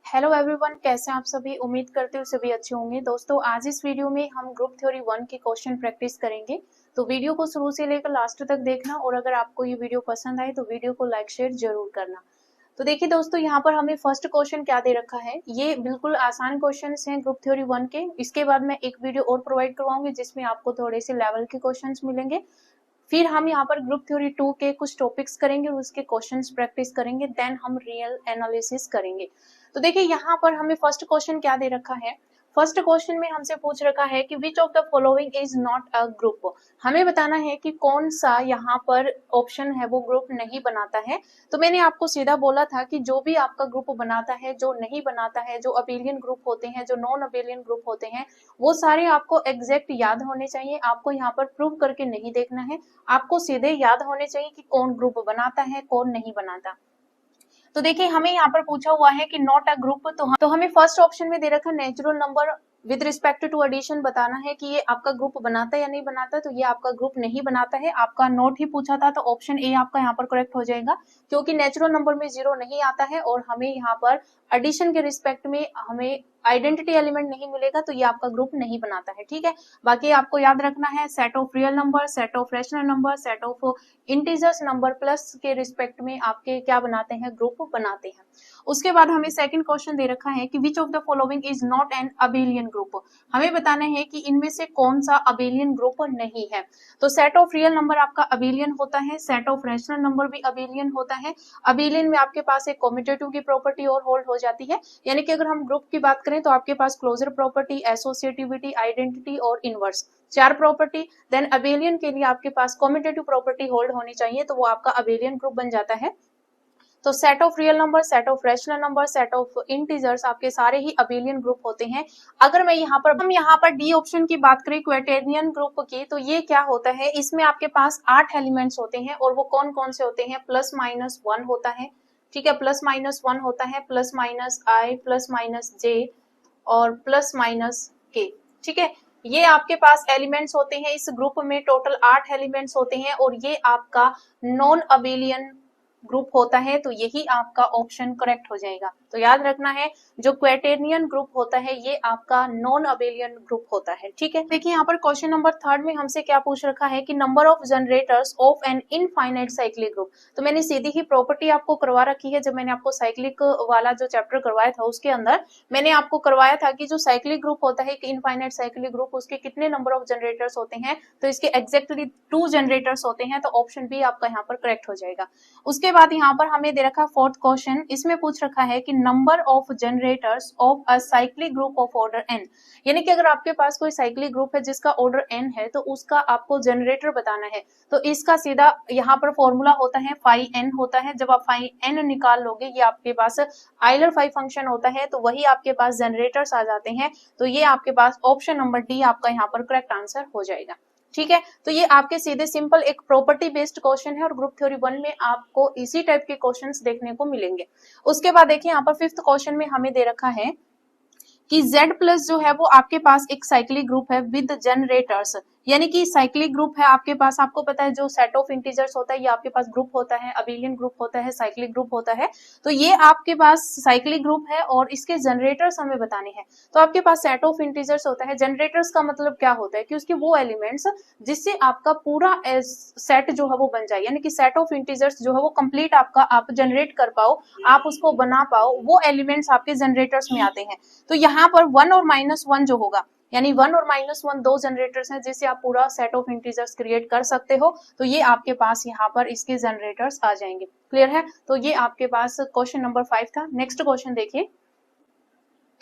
Hello everyone, कैसे हैं आप सभी। उम्मीद करते हो सभी अच्छे होंगे। दोस्तों, आज इस वीडियो में हम ग्रुप थ्योरी 1 के क्वेश्चन प्रैक्टिस करेंगे। तो वीडियो को शुरू से लेकर लास्ट तक देखना और अगर आपको ये वीडियो पसंद आए तो वीडियो को लाइक शेयर जरूर करना। तो देखिए दोस्तों, यहाँ पर हमें फर्स्ट क्वेश्चन क्या दे रखा है। ये बिल्कुल आसान क्वेश्चन हैं ग्रुप थ्योरी 1 के। इसके बाद मैं एक वीडियो और प्रोवाइड करवाऊंगी जिसमें आपको थोड़े से लेवल के क्वेश्चन मिलेंगे। फिर हम यहाँ पर ग्रुप थ्योरी 2 के कुछ टॉपिक्स करेंगे और उसके क्वेश्चंस प्रैक्टिस करेंगे, देन हम रियल एनालिसिस करेंगे। तो देखिए यहाँ पर हमें फर्स्ट क्वेश्चन क्या दे रखा है। फर्स्ट क्वेश्चन में हमसे पूछ रखा है कि which of the following is not a group. हमें बताना है कि कौन सा यहाँ पर ऑप्शन है वो ग्रुप नहीं बनाता है। तो मैंने आपको सीधा बोला था कि जो भी आपका ग्रुप बनाता है, जो नहीं बनाता है, जो अबेलियन ग्रुप होते हैं, जो नॉन अबेलियन ग्रुप होते हैं, वो सारे आपको एग्जैक्ट याद होने चाहिए। आपको यहाँ पर प्रूव करके नहीं देखना है, आपको सीधे याद होने चाहिए कि कौन ग्रुप बनाता है कौन नहीं बनाता। तो देखिए हमें यहाँ पर पूछा हुआ है कि नॉट अ ग्रुप, तो हमें फर्स्ट ऑप्शन में दे रखा natural number with respect to addition बताना है कि ये आपका ग्रुप बनाता है या नहीं बनाता। तो ये आपका ग्रुप नहीं बनाता है, आपका नोट ही पूछा था, तो ऑप्शन ए आपका यहाँ पर करेक्ट हो जाएगा क्योंकि नेचुरल नंबर में जीरो नहीं आता है और हमें यहाँ पर एडिशन के रिस्पेक्ट में हमें आइडेंटिटी एलिमेंट नहीं मिलेगा, तो ये आपका ग्रुप नहीं बनाता है। ठीक है, बाकी आपको याद रखना है set of real number, set of rational number, set of integers number plus के रिस्पेक्ट में आपके क्या बनाते हैं, ग्रुप बनाते हैं। उसके बाद हमें सेकंड क्वेश्चन दे रखा है कि which of the following is not an abelian group. हमें बताना है कि इनमें से कौन सा अबेलियन ग्रुप नहीं है। तो सेट ऑफ रियल नंबर आपका अबेलियन होता है, सेट ऑफ रैशनल नंबर भी अबेलियन होता है। अबेलियन में आपके पास एक कम्यूटेटिव की प्रॉपर्टी और होल्ड हो जाती है, यानी कि अगर हम ग्रुप की बात करें तो आपके पास क्लोजर प्रॉपर्टी, एसोसिएटिविटी, आइडेंटिटी और इनवर्स, चार प्रॉपर्टी। देन अबेलियन के लिए आपके पास कम्यूटेटिव प्रॉपर्टी होल्ड होनी चाहिए, तो वो आपका अबेलियन ग्रुप बन जाता है। तो set of real number, set of rational number, set of integers आपके सारे ही अबेलियन ग्रुप होते हैं। अगर मैं हम यहाँ पर डी ऑप्शन की बात करें क्वाटेरियन ग्रुप की, तो ये क्या होता है, इसमें आपके पास 8 एलिमेंट्स होते हैं और वो कौन कौन से होते हैं, प्लस माइनस 1 होता है। ठीक है, प्लस माइनस 1 होता है, प्लस माइनस आई, प्लस माइनस जे और प्लस माइनस के। ठीक है, ये आपके पास एलिमेंट्स होते हैं। इस ग्रुप में टोटल 8 एलिमेंट्स होते हैं और ये आपका नॉन अबेलियन ग्रुप होता है, तो यही आपका ऑप्शन करेक्ट हो जाएगा। तो याद रखना है, जो क्वाटेरियन ग्रुप होता है ये आपका नॉन अबेलियन ग्रुप होता है। ठीक है, देखिए यहाँ पर क्वेश्चन नंबर 3 में हमसे क्या पूछ रखा है कि number of generators of an infinite cyclic group. तो मैंने सीधी ही प्रॉपर्टी आपको करवा रखी है। जब मैंने आपको साइक्लिक वाला जो चैप्टर करवाया था उसके अंदर मैंने आपको करवाया था कि जो साइक्लिक ग्रुप होता है, इनफाइनाइट साइक्लिक ग्रुप, उसके कितने नंबर ऑफ जनरेटर्स होते हैं। तो इसके एग्जैक्टली 2 जनरेटर्स होते हैं, तो ऑप्शन बी आपका यहाँ पर करेक्ट हो जाएगा। उसके बाद यहाँ पर हमें दे रखा फोर्थ क्वेश्चन, इसमें पूछ रखा है कि number of generators of a cyclic group of order N. यानी कि अगर आपके पास कोई साइक्लिक ग्रुप है जिसका ऑर्डर एन है तो उसका आपको जनरेटर बताना है। तो इसका सीधा यहाँ पर फॉर्मूला होता है फाई एन होता है। जब आप फाई एन निकाल लोगे, ये आपके पास आइलर फाई फंक्शन होता है, तो वही आपके पास जनरेटर्स आ जाते हैं। तो ये आपके पास ऑप्शन नंबर डी आपका यहाँ पर करेक्ट आंसर हो जाएगा। ठीक है, तो ये आपके सीधे सिंपल एक प्रॉपर्टी बेस्ड क्वेश्चन है और ग्रुप थ्योरी 1 में आपको इसी टाइप के क्वेश्चंस देखने को मिलेंगे। उसके बाद देखिए यहाँ पर फिफ्थ क्वेश्चन में हमें दे रखा है कि Z प्लस जो है वो आपके पास एक साइक्लिक ग्रुप है विद जनरेटर्स। यानी कि साइक्लिक ग्रुप है आपके पास, आपको पता है जो सेट ऑफ इंटीजर्स होता है ये आपके पास ग्रुप होता है, अबेलियन ग्रुप होता है, साइक्लिक ग्रुप होता है। तो ये आपके पास साइक्लिक ग्रुप है और इसके जनरेटर्स हमें बताने हैं। तो आपके पास सेट ऑफ इंटीजर्स होता है। जनरेटर्स का मतलब क्या होता है कि उसके वो एलिमेंट्स जिससे आपका पूरा सेट जो है वो बन जाए, यानी कि सेट ऑफ इंटीजर्स जो है वो कंप्लीट आपका आप जनरेट कर पाओ, आप उसको बना पाओ, वो एलिमेंट्स आपके जनरेटर्स में आते हैं। तो यहाँ पर 1 और -1 जो होगा, यानी 1 और -1 दो जनरेटर्स हैं जिससे आप पूरा सेट ऑफ इंटीजर्स क्रिएट कर सकते हो। तो ये आपके पास यहाँ पर इसके जनरेटर्स आ जाएंगे। क्लियर है, तो ये आपके पास क्वेश्चन नंबर 5 था। नेक्स्ट क्वेश्चन देखिए।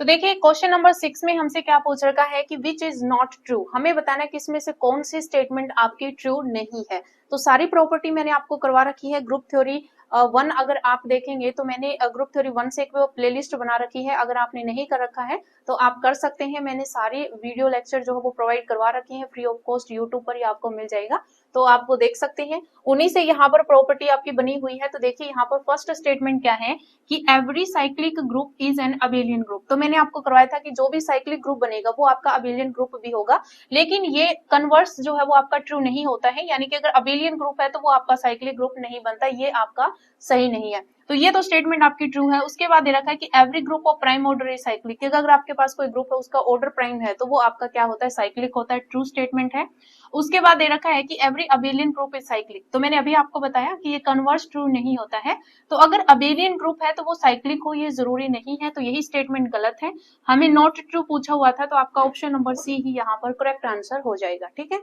तो देखिए क्वेश्चन नंबर 6 में हमसे क्या पूछ रखा है कि विच इज नॉट ट्रू। हमें बताना है कि इसमें से कौन सी स्टेटमेंट आपकी ट्रू नहीं है। तो सारी प्रॉपर्टी मैंने आपको करवा रखी है। ग्रुप थ्योरी 1 अगर आप देखेंगे तो मैंने ग्रुप थ्योरी 1 से एक प्लेलिस्ट बना रखी है। अगर आपने नहीं कर रखा है तो आप कर सकते हैं। मैंने सारे वीडियो लेक्चर जो है वो प्रोवाइड करवा रखे हैं फ्री ऑफ कॉस्ट यूट्यूब पर, ही आपको मिल जाएगा, तो आप वो देख सकते हैं। उन्हीं से यहाँ पर प्रॉपर्टी आपकी बनी हुई है। तो देखिए यहाँ पर फर्स्ट स्टेटमेंट क्या है कि every cyclic group is an abelian group. तो मैंने आपको करवाया था कि जो भी साइक्लिक ग्रुप बनेगा वो आपका अबेलियन ग्रुप भी होगा, लेकिन ये कन्वर्स जो है वो आपका ट्रू नहीं होता है, यानी कि अगर अबेलियन ग्रुप है तो वो आपका साइक्लिक ग्रुप नहीं बनता, ये आपका सही नहीं है। तो ये तो स्टेटमेंट आपकी ट्रू है। उसके बाद दे रखा है कि every group of prime order is cyclic, अगर आपके पास कोई ग्रुप है उसका ऑर्डर प्राइम है तो वो आपका क्या होता है, साइक्लिक होता है, ट्रू स्टेटमेंट है। उसके बाद दे रखा है कि every abelian group is cyclic, तो मैंने अभी आपको बताया कि ये कन्वर्स ट्रू नहीं होता है। तो अगर अबेलियन ग्रुप है तो वो साइक्लिक हो, ये जरूरी नहीं है, तो यही स्टेटमेंट गलत है। हमें नॉट ट्रू पूछा हुआ था, तो आपका ऑप्शन नंबर सी ही यहाँ पर करेक्ट आंसर हो जाएगा। ठीक है,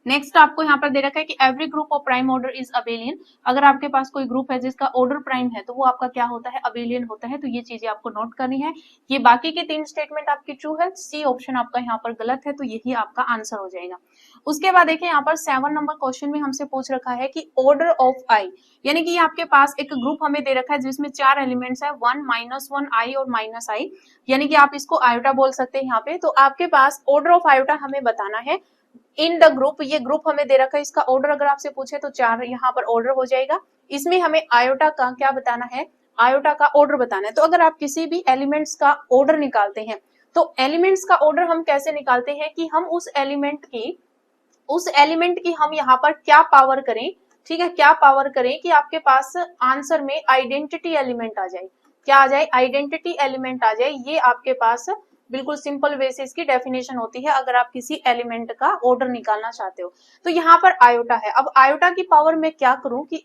नेक्स्ट आपको यहाँ पर दे रखा है कि every group of prime order is abelian, अगर आपके पास कोई ग्रुप है जिसका ऑर्डर प्राइम है तो वो आपका क्या होता है, अबेलियन होता है। तो ये चीजें आपको नोट करनी है। ये बाकी के 3 स्टेटमेंट आपकी ट्रू है, सी ऑप्शन आपका यहाँ पर गलत है, तो यही आपका आंसर हो जाएगा। उसके बाद देखिए यहाँ पर 7 नंबर क्वेश्चन में हमसे पूछ रखा है कि ऑर्डर ऑफ आई, यानी कि आपके पास एक ग्रुप हमें दे रखा है जिसमें 4 एलिमेंट्स है, 1 -1 आई और -i, यानी कि आप इसको आयोटा बोल सकते हैं यहाँ पे। तो आपके पास ऑर्डर ऑफ आयोटा हमें बताना है इन द ग्रुप, ये ग्रुप हमें दे रखा है, इसका ऑर्डर अगर आपसे पूछे तो 4 यहाँ पर ऑर्डर हो जाएगा। इसमें हमें आयोटा का क्या बताना है, आयोटा का ऑर्डर बताना है। तो अगर आप किसी भी एलिमेंट्स का ऑर्डर निकालते हैं तो एलिमेंट्स का ऑर्डर हम कैसे निकालते हैं कि हम उस एलिमेंट की हम यहाँ पर क्या पावर करें, ठीक है, क्या पावर करें कि आपके पास आंसर में आइडेंटिटी एलिमेंट आ जाए, क्या आ जाए, आइडेंटिटी एलिमेंट आ जाए। ये आपके पास बिल्कुल सिंपल वे से इसकी डेफिनेशन होती है अगर आप किसी एलिमेंट का ऑर्डर निकालना चाहते हो। तो यहाँ पर आयोटा है, अब आयोटा की पावर में क्या करूं कि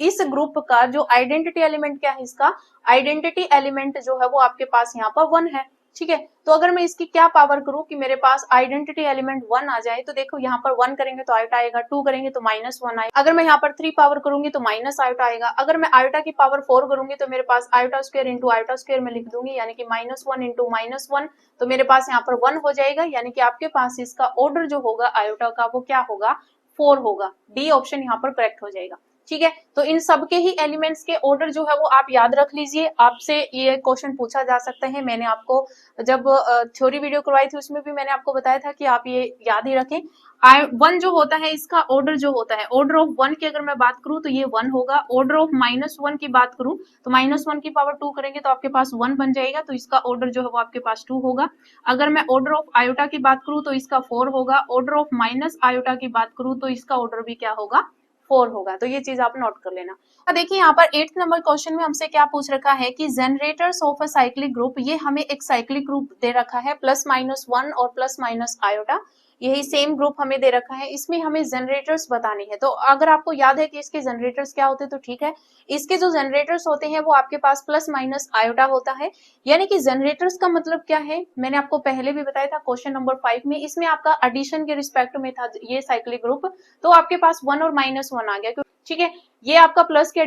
इस ग्रुप का जो आइडेंटिटी एलिमेंट क्या है, इसका आइडेंटिटी एलिमेंट जो है वो आपके पास यहाँ पर 1 है। ठीक है, तो अगर मैं इसकी क्या पावर करूं कि मेरे पास आइडेंटिटी एलिमेंट 1 आ जाए, तो देखो यहाँ पर 1 करेंगे तो आयोटा आएगा, 2 करेंगे तो -1 आएगा, अगर मैं यहाँ पर 3 पावर करूंगी तो माइनस आयोटा आएगा, अगर मैं आयोटा की पावर 4 करूंगी तो मेरे पास iota square into iota square में लिख दूंगी, यानी कि -1 इंटू -1, तो मेरे पास यहाँ पर 1 हो जाएगा, यानी कि आपके पास इसका ऑर्डर जो होगा आयोटा का वो क्या होगा, 4 होगा। डी ऑप्शन यहाँ पर करेक्ट हो जाएगा। ठीक है, तो इन सब के ही एलिमेंट्स के ऑर्डर जो है वो आप याद रख लीजिए, आपसे ये क्वेश्चन पूछा जा सकता है। मैंने आपको जब थ्योरी वीडियो करवाई थी उसमें भी मैंने आपको बताया था कि आप ये याद ही रखें। I1 जो होता है इसका ऑर्डर जो होता है, ऑर्डर ऑफ 1 की अगर मैं बात करूं तो ये 1 होगा, ऑर्डर ऑफ -1 की बात करूं तो -1 की पावर 2 करेंगे तो आपके पास 1 बन जाएगा, तो इसका ऑर्डर जो है वो आपके पास 2 होगा। अगर मैं ऑर्डर ऑफ आयोटा की बात करूं तो इसका 4 होगा, ऑर्डर ऑफ माइनस आयोटा की बात करूं तो इसका ऑर्डर भी क्या होगा, 4 होगा। तो ये चीज आप नोट कर लेना। देखिए यहाँ पर 8th नंबर क्वेश्चन में हमसे क्या पूछ रखा है कि generators of a cyclic group, ये हमें एक साइक्लिक ग्रुप दे रखा है +-1 और +- आयोटा, यही सेम ग्रुप हमें दे रखा है, इसमें हमें जनरेटर्स बताने हैं। तो अगर आपको याद है कि इसके जनरेटर्स क्या होते हैं तो ठीक है, इसके जो जनरेटर्स होते हैं वो आपके पास +- आयोटा होता है, यानी कि जनरेटर्स का मतलब क्या है, मैंने आपको पहले भी बताया था क्वेश्चन नंबर 5 में, इसमें आपका एडिशन के रिस्पेक्ट में था ये साइक्लिक ग्रुप, तो आपके पास 1 और -1 आ गया। ठीक है, ये आपका प्लस के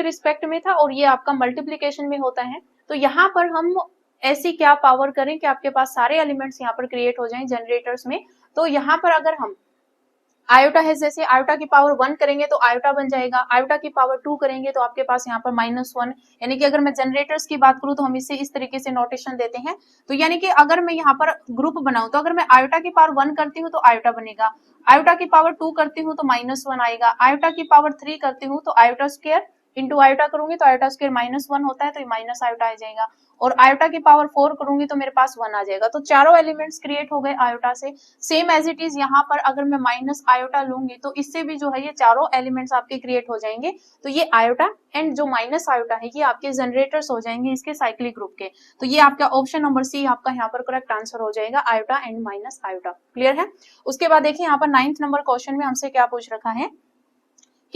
रिस्पेक्ट में था और ये आपका मल्टीप्लीकेशन में होता है। तो यहाँ पर हम ऐसी क्या पावर करें कि आपके पास सारे एलिमेंट्स यहाँ पर क्रिएट हो जाएं जनरेटर्स में। तो यहाँ पर अगर हम आयोटा है, जैसे आयोटा की पावर 1 करेंगे तो आयोटा बन जाएगा, आयोटा की पावर 2 करेंगे तो आपके पास यहाँ पर -1, यानी कि अगर मैं जनरेटर्स की बात करूं तो हम इसे इस तरीके से नोटेशन देते हैं। तो यानी कि अगर मैं यहाँ पर ग्रुप बनाऊं तो अगर मैं आयोटा की पावर 1 करती हूँ तो आयोटा बनेगा, आयोटा की पावर 2 करती हूँ तो -1 आएगा, आयोटा की पावर 3 करती हूँ तो आयोटा स्क्वायर इंटू आयोटा करूंगी तो आयोटा स्क्वायर -1 होता है, तो ये माइनस आयोटा आ जाएगा, और आयोटा की पावर 4 करूंगी तो मेरे पास 1 आ जाएगा। तो चारों एलिमेंट्स क्रिएट हो गए आयोटा से। सेम एज इट इज यहाँ पर अगर मैं माइनस आयोटा लूंगी तो इससे भी जो है ये चारों एलिमेंट्स आपके क्रिएट हो जाएंगे। तो ये आयोटा एंड जो माइनस आयोटा है ये आपके जनरेटर्स हो जाएंगे इसके साइक्लिक ग्रुप के। तो ये आपका ऑप्शन नंबर सी आपका यहाँ पर करेक्ट आंसर हो जाएगा, iota and minus iota. Clear है। उसके बाद देखिए यहाँ पर 9th नंबर क्वेश्चन में हमसे क्या पूछ रखा है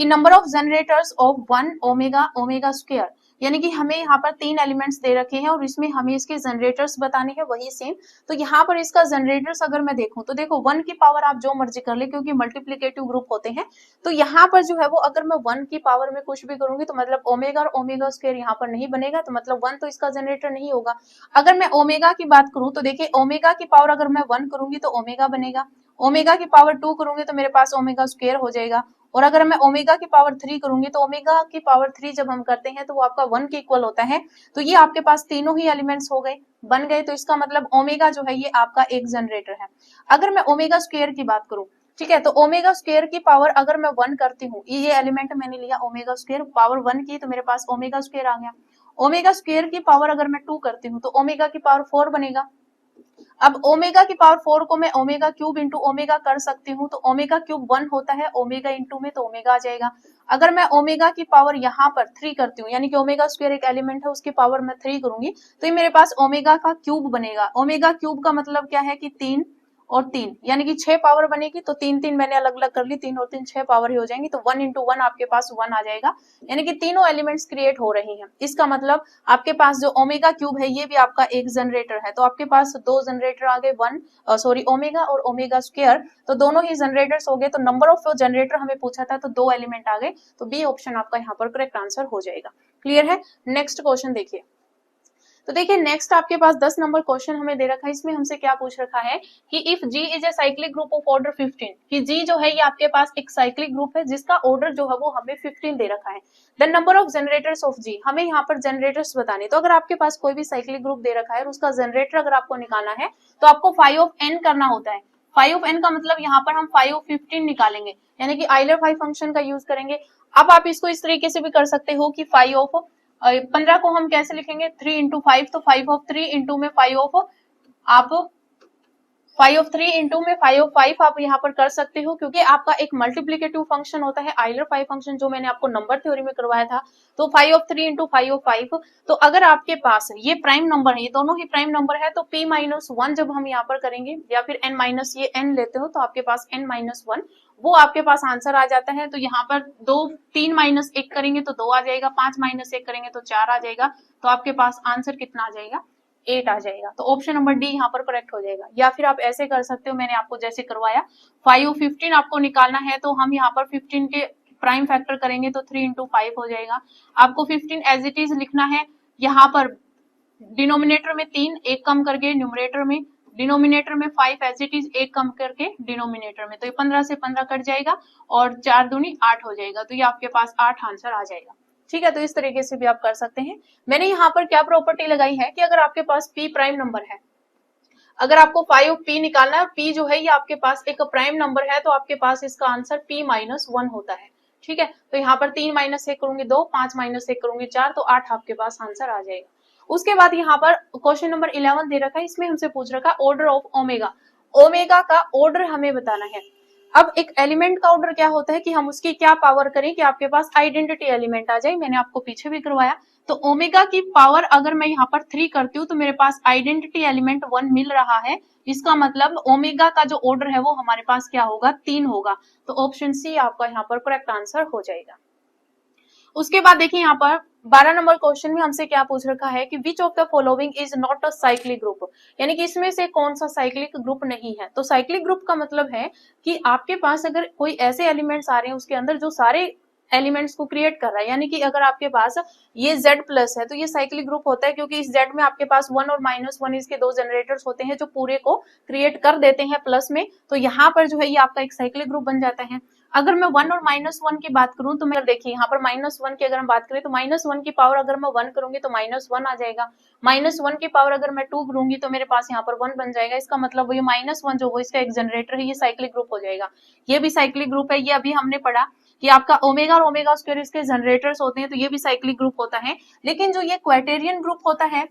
कि number of generators of 1 omega omega square, यानी कि हमें यहाँ पर 3 एलिमेंट्स दे रखे हैं और इसमें हमें इसके जनरेटर्स बताने हैं, वही सेम। तो यहाँ पर इसका जनरेटर्स अगर मैं देखूं तो देखो 1 की पावर आप जो मर्जी कर ले क्योंकि मल्टीप्लिकेटिव ग्रुप होते हैं। तो यहाँ पर जो है वो अगर मैं 1 की पावर में कुछ भी करूंगी तो मतलब ओमेगा और ओमेगा स्क्वायर यहाँ पर नहीं बनेगा, तो मतलब 1 तो इसका जनरेटर नहीं होगा। अगर मैं ओमेगा की बात करूं तो देखिए ओमेगा की पावर अगर मैं 1 करूंगी तो ओमेगा बनेगा, ओमेगा की पावर 2 करूंगी तो मेरे पास ओमेगा स्क्वायर हो जाएगा, और अगर मैं ओमेगा की पावर 3 करूंगी तो ओमेगा की पावर 3 जब हम करते हैं तो वो आपका 1 के इक्वल होता है। तो ये आपके पास तीनों ही एलिमेंट्स हो गए, बन गए। तो इसका मतलब ओमेगा जो है ये आपका एक जनरेटर है। अगर मैं ओमेगा स्क्वायर की बात करूं, ठीक है, तो ओमेगा स्क्वायर की पावर अगर मैं 1 करती हूँ, ये एलिमेंट मैंने लिया ओमेगा स्क्वायर, पावर 1 की, तो मेरे पास ओमेगा स्क्वायर आ गया। ओमेगा स्क्वायर की पावर अगर मैं 2 करती हूँ तो ओमेगा की पावर 4 बनेगा। अब ओमेगा की पावर 4 को मैं ओमेगा क्यूब इंटू ओमेगा कर सकती हूँ, तो ओमेगा क्यूब 1 होता है ओमेगा इंटू में, तो ओमेगा आ जाएगा। अगर मैं ओमेगा की पावर यहाँ पर 3 करती हूँ, यानी कि ओमेगा स्क्वायर एक एलिमेंट है, उसकी पावर मैं 3 करूंगी, तो ये मेरे पास ओमेगा का क्यूब बनेगा। ओमेगा क्यूब का मतलब क्या है कि 3 और 3, यानी कि 6 पावर बनेगी, तो 3 3 मैंने अलग अलग कर ली, 3 और 3 6 पावर ही हो जाएंगी, तो 1 इंटू 1 आपके पास 1 आ जाएगा, यानी कि तीनों एलिमेंट्स क्रिएट हो रही हैं। इसका मतलब आपके पास जो ओमेगा क्यूब है ये भी आपका एक जनरेटर है, तो आपके पास दो जनरेटर आ गए, ओमेगा और ओमेगा स्क्वायर, तो दोनों ही जनरेटर्स हो गए। तो नंबर ऑफ जनरेटर हमें पूछा था, तो 2 एलिमेंट आ गए, तो बी ऑप्शन आपका यहाँ पर करेक्ट आंसर हो जाएगा। क्लियर है? नेक्स्ट क्वेश्चन देखिए। तो देखिए नेक्स्ट आपके पास 10 नंबर क्वेश्चन हमें दे रखा है, इसमें हमसे क्या पूछ रखा है कि if G is a cyclic group of order 15, कि जी जो है ये आपके पास एक साइक्लिक ग्रुप है जिसका ऑर्डर जो है वो हमें 15 दे रखा है। The number of generators of G, हमें यहाँ पर जनरेटर्स बताने। तो अगर आपके पास कोई भी साइक्लिक ग्रुप दे रखा है और उसका जनरेटर अगर आपको निकालना है तो आपको 5 ऑफ n करना होता है। 5 ऑफ n का मतलब यहाँ पर हम 5 ऑफ 15 निकालेंगे, यानी कि आइलर 5 फंक्शन का यूज करेंगे। अब आप इसको इस तरीके से भी कर सकते हो कि 5 ऑफ 15 को हम कैसे लिखेंगे, 3 इंटू 5, तो 5 ऑफ 3 इंटू में 5 ऑफ, आप 5 ऑफ 3 इंटू में 5 ऑफ 5 आप यहाँ पर कर सकते हो, क्योंकि आपका एक मल्टीप्लीकेटिव फंक्शन होता है आइलर 5 फंक्शन, जो मैंने आपको नंबर थ्योरी में करवाया था। तो 5 ऑफ 3 इंटू 5 ऑफ 5, तो अगर आपके पास ये प्राइम नंबर है, ये दोनों ही प्राइम नंबर है, तो p माइनस 1 जब हम यहाँ पर करेंगे, या फिर n माइनस, ये n लेते हो तो आपके पास n माइनस 1, वो आपके पास आंसर आ जाता है। तो यहाँ पर 3 माइनस 1 करेंगे तो 2 आ जाएगा, 5 माइनस 1 करेंगे तो 4 आ जाएगा, तो आपके पास आंसर कितना आ जाएगा, 8 आ जाएगा। तो ऑप्शन नंबर डी यहाँ पर करेक्ट हो जाएगा। या फिर आप ऐसे कर सकते हो, मैंने आपको जैसे करवाया, 5 और 15 आपको निकालना है, तो हम यहाँ पर 15 के प्राइम फैक्टर करेंगे तो 3 इंटू 5 हो जाएगा। आपको 15 एज इट इज लिखना है, यहाँ पर डिनोमिनेटर में 3 एक कम करके न्यूमरेटर में, डिनोमिनेटर में 5 एज इट इज एक कम करके डिनोमिनेटर में, तो ये 15 से 15 कट जाएगा और 4 दूनी 8 हो जाएगा, तो ये आपके पास 8 आंसर आ जाएगा। ठीक है, तो इस तरीके से भी आप कर सकते हैं। मैंने यहाँ पर क्या प्रॉपर्टी लगाई है कि अगर आपके पास p प्राइम नंबर है, अगर आपको 5 p निकालना है, p जो है ये आपके पास एक प्राइम नंबर है, तो आपके पास इसका आंसर p माइनस 1 होता है। ठीक है, तो यहाँ पर 3 माइनस 1 करूंगी 2, 5 माइनस 1 करूंगी 4, तो 8 आपके पास आंसर आ जाएगा। उसके बाद यहाँ पर क्वेश्चन नंबर 11 दे रखा है, इसमें हमसे पूछ रखा है ऑर्डर ऑफ ओमेगा, ओमेगा का ऑर्डर हमें बताना है। अब एक एलिमेंट का ऑर्डर क्या होता है कि हम उसकी क्या पावर करें कि आपके पास आइडेंटिटी एलिमेंट आ जाए, मैंने आपको पीछे भी करवाया। तो ओमेगा की पावर अगर मैं यहाँ पर 3 करती हूँ तो मेरे पास आइडेंटिटी एलिमेंट 1 मिल रहा है, इसका मतलब ओमेगा का जो ऑर्डर है वो हमारे पास क्या होगा, 3 होगा। तो ऑप्शन सी आपका यहाँ पर करेक्ट आंसर हो जाएगा। उसके बाद देखिए यहाँ पर 12 नंबर क्वेश्चन में हमसे क्या पूछ रखा है कि which of the following is not a cyclic group, यानी कि इसमें से कौन सा साइक्लिक ग्रुप नहीं है। तो साइक्लिक ग्रुप का मतलब है कि आपके पास अगर कोई ऐसे एलिमेंट्स आ रहे हैं उसके अंदर जो सारे एलिमेंट्स को क्रिएट कर रहा है, यानी कि अगर आपके पास ये Z प्लस है तो ये साइक्लिक ग्रुप होता है, क्योंकि इस Z में आपके पास 1 और -1 इसके दो जनरेटर्स होते हैं जो पूरे को क्रिएट कर देते हैं प्लस में, तो यहाँ पर जो है ये आपका एक साइक्लिक ग्रुप बन जाता है। अगर मैं 1 और -1 की बात करूं तो मैं देखिए यहाँ पर -1 की अगर हम बात करें तो -1 की पावर अगर मैं 1 करूंगी तो -1 आ जाएगा, -1 की पावर अगर मैं 2 करूंगी तो मेरे पास यहाँ पर 1 बन जाएगा। इसका मतलब ये -1 जो वो इसका एक जनरेटर है, ये साइक्लिक ग्रुप हो जाएगा। ये भी साइक्लिक ग्रुप है, ये अभी हमने पढ़ा कि आपका ओमेगा और ओमेगा स्क्वायर इसके जनरेटर्स होते हैं, तो ये भी साइक्लिक ग्रुप होता है। लेकिन जो ये क्वाटेरियन ग्रुप होता है,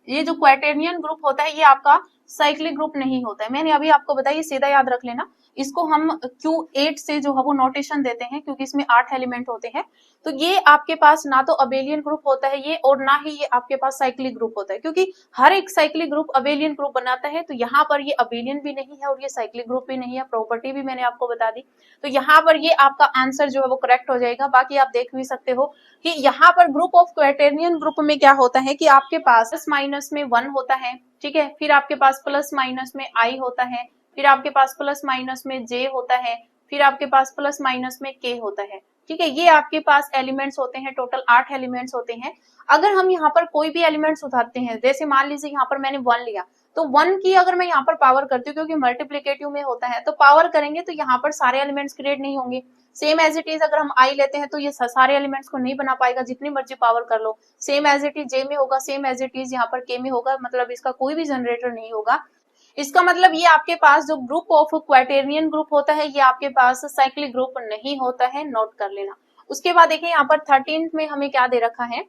ये जो क्वाटेरियन ग्रुप होता है ये आपका साइक्लिक ग्रुप नहीं होता है। मैंने अभी आपको बताया, सीधा याद रख लेना, इसको हम Q8 से जो है वो नोटेशन देते हैं क्योंकि इसमें 8 एलिमेंट होते हैं। तो ये आपके पास ना तो अबेलियन ग्रुप होता है ये, और ना ही ये आपके पास साइक्लिक ग्रुप होता है, क्योंकि हर एक साइक्लिक ग्रुप अबेलियन ग्रुप बनाता है। तो यहाँ पर ये अबेलियन भी नहीं है और ये साइक्लिक ग्रुप भी नहीं है, प्रॉपर्टी भी मैंने आपको बता दी। तो यहाँ पर ये आपका आंसर जो है वो करेक्ट हो जाएगा। बाकी आप देख भी सकते हो कि यहाँ पर ग्रुप ऑफ क्वाटेरियन ग्रुप में क्या होता है कि आपके पास प्लस माइनस में 1 होता है, ठीक है, फिर आपके पास प्लस माइनस में I होता है, फिर आपके पास प्लस माइनस में J होता है, फिर आपके पास प्लस माइनस में K होता है। ठीक है, ये आपके पास एलिमेंट्स होते हैं, टोटल 8 एलिमेंट्स होते हैं। अगर हम यहाँ पर कोई भी एलिमेंट्स उठाते हैं, जैसे मान लीजिए यहाँ पर मैंने 1 लिया, तो 1 की अगर मैं यहाँ पर पावर करती हूँ क्योंकि मल्टीप्लिकेटिव में होता है, तो पावर करेंगे तो यहाँ पर सारे एलिमेंट्स क्रिएट नहीं होंगे। सेम एज इट इज अगर हम I लेते हैं तो ये सारे एलिमेंट्स को नहीं बना पाएगा, जितनी मर्जी पावर कर लो। Same as it is J में होगा, सेम एज इट इज यहाँ पर K में होगा, मतलब इसका कोई भी जनरेटर नहीं होगा। इसका मतलब ये आपके पास जो ग्रुप ऑफ क्वाटेरियन ग्रुप होता है ये आपके पास साइक्लिक ग्रुप नहीं होता है, नोट कर लेना। उसके बाद देखिए यहाँ पर 13th में हमें क्या दे रखा है,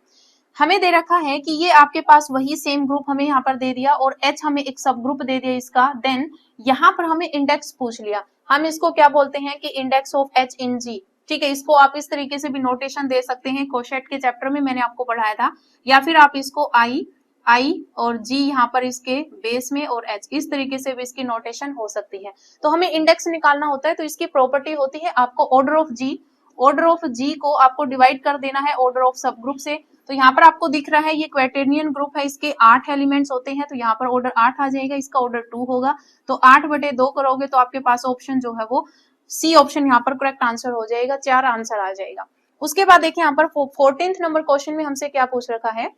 हमें दे रखा है कि ये आपके पास वही सेम ग्रुप हमें यहाँ पर दे दिया और H हमें एक सब ग्रुप दे दिया इसका। देन यहाँ पर हमें इंडेक्स पूछ लिया, हम इसको क्या बोलते हैं कि index of H in G। ठीक है, इसको आप इस तरीके से भी नोटेशन दे सकते हैं, कोशेट के चैप्टर में मैंने आपको पढ़ाया था, या फिर आप इसको I और G यहाँ पर इसके बेस में और H, इस तरीके से भी इसकी नोटेशन हो सकती है। तो हमें इंडेक्स निकालना होता है तो इसकी प्रॉपर्टी होती है आपको ऑर्डर ऑफ G को आपको डिवाइड कर देना है ऑर्डर ऑफ सब ग्रुप से। तो यहाँ पर आपको दिख रहा है ये क्वाटेरियन ग्रुप है, इसके 8 एलिमेंट्स होते हैं, तो यहाँ पर ऑर्डर 8 आ जाएगा, इसका ऑर्डर 2 होगा। तो 8/2 करोगे तो आपके पास ऑप्शन जो है वो सी ऑप्शन यहाँ पर करेक्ट आंसर हो जाएगा, 4 आंसर आ जाएगा। उसके बाद देखिए यहाँ पर 14th नंबर क्वेश्चन में हमसे क्या पूछ रखा है,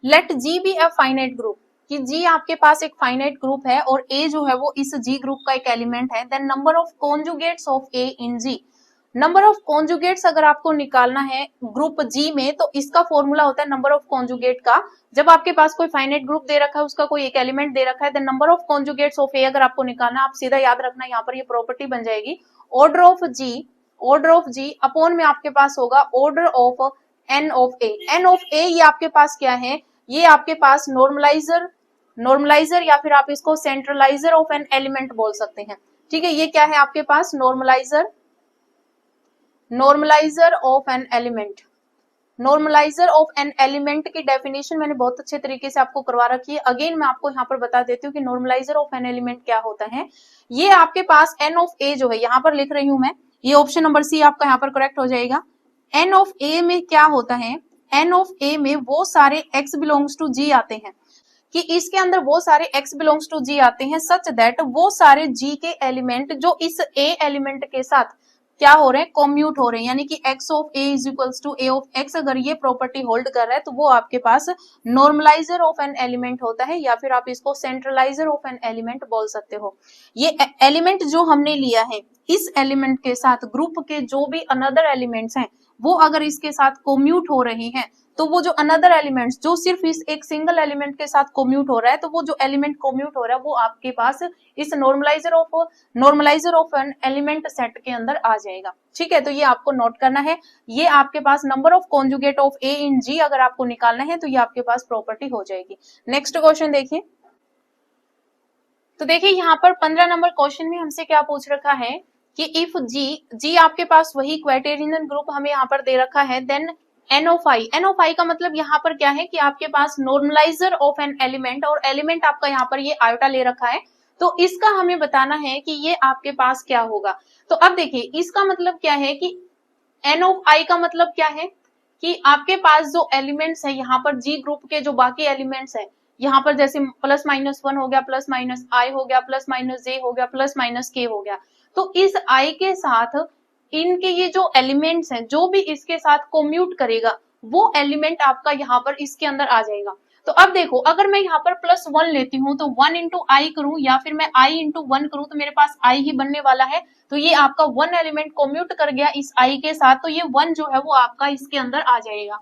let G be a finite group, कि G आपके पास एक फाइनाइट ग्रुप है और A जो है वो इस G ग्रुप का एक एलिमेंट है। Then number of conjugates of A in G, number of conjugates अगर आपको निकालना है ग्रुप G में तो इसका फॉर्मूला होता है नंबर ऑफ कॉन्जुगेट का। जब आपके पास कोई फाइनाइट ग्रुप दे रखा है, उसका कोई एक एलिमेंट दे रखा है, then number of conjugates of A अगर आपको निकालना, आप सीधा याद रखना यहाँ पर ये प्रॉपर्टी बन जाएगी ऑर्डर ऑफ G अपॉन में आपके पास होगा order of N of A। N of A ये आपके पास क्या है, ये आपके पास नॉर्मलाइजर या फिर आप इसको सेंट्रलाइजर ऑफ एन एलिमेंट बोल सकते हैं। ठीक है, ये क्या है आपके पास normalizer of an element. Normalizer of an element की डेफिनेशन मैंने बहुत अच्छे तरीके से आपको करवा रखी है। अगेन मैं आपको यहाँ पर बता देती हूँ कि नॉर्मलाइजर ऑफ एन एलिमेंट क्या होता है। ये आपके पास N ऑफ A जो है, यहाँ पर लिख रही हूं मैं, ये ऑप्शन नंबर सी आपका यहाँ पर करेक्ट हो जाएगा। N ऑफ A में क्या होता है, N ऑफ A में वो सारे x बिलोंग्स टू G आते हैं, कि इसके अंदर वो सारे x बिलोंग्स टू G आते हैं सच दैट वो सारे G के एलिमेंट जो इस A एलिमेंट के साथ क्या हो रहे हैं, कॉम्यूट हो रहे हैं, यानी कि x of A is equals to A of x अगर ये प्रॉपर्टी होल्ड कर रहा है तो वो आपके पास नॉर्मलाइजर ऑफ एन एलिमेंट होता है, या फिर आप इसको सेंट्रलाइजर ऑफ एन एलिमेंट बोल सकते हो। ये एलिमेंट जो हमने लिया है, इस एलिमेंट के साथ ग्रुप के जो भी अनदर एलिमेंट्स हैं वो अगर इसके साथ कॉम्यूट हो रहे हैं, तो वो जो अनदर एलिमेंट्स जो सिर्फ इस एक सिंगल एलिमेंट के साथ कॉम्यूट हो रहा है, तो वो जो एलिमेंट कॉम्यूट हो रहा है वो आपके पास इस normaliser of an element set के अंदर आ जाएगा। ठीक है, तो ये आपको नोट करना है। ये आपके पास number of conjugate of A in G अगर आपको निकालना है तो ये आपके पास प्रॉपर्टी हो जाएगी। नेक्स्ट क्वेश्चन देखिए, तो देखिए यहाँ पर 15 नंबर क्वेश्चन में हमसे क्या पूछ रखा है कि इफ G आपके पास वही क्वाटेरियन ग्रुप हमें यहाँ पर दे रखा है, देन N ऑफ I का मतलब यहाँ पर क्या है कि आपके पास नॉर्मलाइजर ऑफ एन एलिमेंट, और एलिमेंट आपका यहाँ पर ये आयोटा ले रखा है, तो इसका हमें बताना है कि ये आपके पास क्या होगा। तो अब देखिए इसका मतलब क्या है कि N ऑफ I का मतलब क्या है कि आपके पास जो एलिमेंट्स है यहाँ पर G ग्रुप के जो बाकी एलिमेंट्स है, यहाँ पर जैसे +-1 हो गया, +-I हो गया, +-J हो गया, +-K हो गया, तो इस I के साथ इनके ये जो एलिमेंट्स हैं जो भी इसके साथ कॉम्यूट करेगा वो एलिमेंट आपका यहाँ पर इसके अंदर आ जाएगा। तो अब देखो अगर मैं यहाँ पर +1 लेती हूँ तो 1 इंटू आई करूँ या फिर मैं I इंटू 1 करूँ तो मेरे पास I ही बनने वाला है। तो ये आपका 1 एलिमेंट कॉम्यूट कर गया इस I के साथ, तो ये 1 जो है वो आपका इसके अंदर आ जाएगा।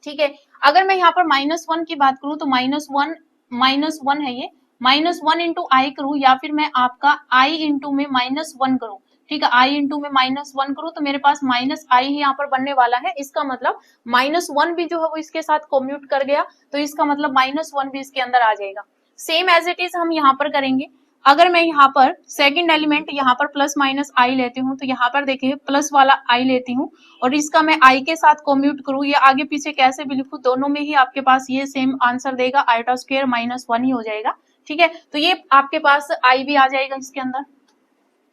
ठीक है, अगर मैं यहाँ पर -1 की बात करूँ तो -1 है ये, -1 इंटू आई करूँ या फिर मैं आपका I इंटू में -1 करूँ। ठीक है, I इंटू में -1 करूँ तो मेरे पास -I ही यहाँ पर बनने वाला है। इसका मतलब -1 भी जो है वो इसके साथ कॉम्यूट कर गया, तो इसका मतलब -1 भी इसके अंदर आ जाएगा। सेम एज इट इज हम यहाँ पर करेंगे। अगर मैं यहाँ पर सेकंड एलिमेंट यहाँ पर +-I लेती हूँ तो यहाँ पर देखिए प्लस वाला I लेती हूँ और इसका मैं I के साथ कॉम्यूट करूँ या आगे पीछे कैसे भी लिखूँ, दोनों में ही आपके पास ये सेम आंसर देगा, i² -1 ही हो जाएगा। ठीक है, तो ये आपके पास I भी आ जाएगा इसके अंदर।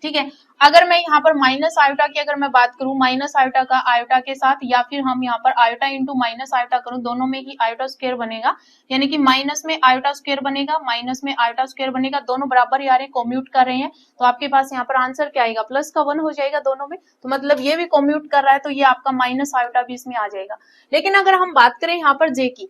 ठीक है, अगर मैं यहाँ पर माइनस आयोटा की अगर मैं बात करूँ, माइनस आयोटा का आयोटा के साथ, या फिर हम यहाँ पर आयोटा इंटू माइनस आयोटा करूँ, दोनों में ही आयोटा स्क्वायर बनेगा, यानी कि माइनस में आयोटा स्क्वायर बनेगा, माइनस में आयोटा स्क्वायर बनेगा, दोनों बराबर ही आ रहे हैं, कॉम्यूट कर रहे हैं, तो आपके पास यहाँ पर आंसर क्या आएगा, प्लस का 1 हो जाएगा दोनों में, तो मतलब ये भी कॉम्यूट कर रहा है, तो ये आपका माइनस आयोटा भी इसमें आ जाएगा। लेकिन अगर हम बात करें यहाँ पर जे की,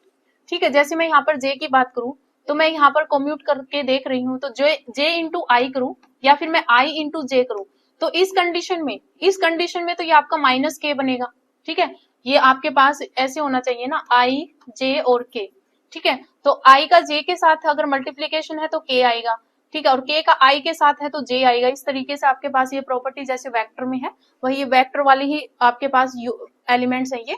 ठीक है, जैसे मैं यहाँ पर जे की बात करूँ तो मैं यहाँ पर कॉम्यूट करके देख रही हूँ, तो जे इंटू आई करूँ या फिर मैं आई इंटू जे करूँ, तो इस कंडीशन में तो ये आपका -k बनेगा। ठीक है, ये आपके पास ऐसे होना चाहिए ना, i, j और k। ठीक है, तो i का j के साथ अगर मल्टीप्लीकेशन है तो k आएगा। ठीक है, और k का i के साथ है तो j आएगा। इस तरीके से आपके पास ये प्रॉपर्टी जैसे वेक्टर में है वही ये वेक्टर वाली ही आपके पास एलिमेंट्स है ये।